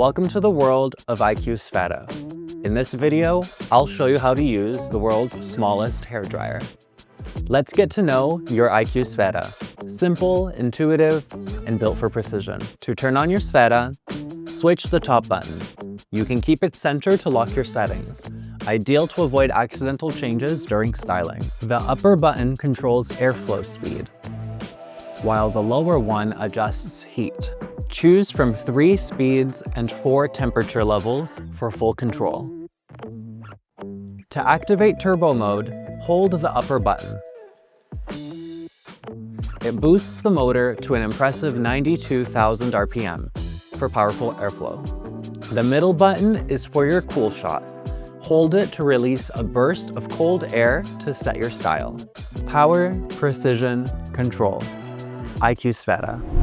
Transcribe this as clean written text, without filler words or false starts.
Welcome to the world of IQ Sfera. In this video, I'll show you how to use the world's smallest hairdryer. Let's get to know your IQ Sfera. Simple, intuitive, and built for precision. To turn on your Sfera, switch the top button. You can keep it centered to lock your settings, ideal to avoid accidental changes during styling. The upper button controls airflow speed, while the lower one adjusts heat. Choose from 3 speeds and 4 temperature levels for full control. To activate turbo mode, hold the upper button. It boosts the motor to an impressive 92,000 RPM for powerful airflow. The middle button is for your cool shot. Hold it to release a burst of cold air to set your style. Power, precision, control. IQ Sfera.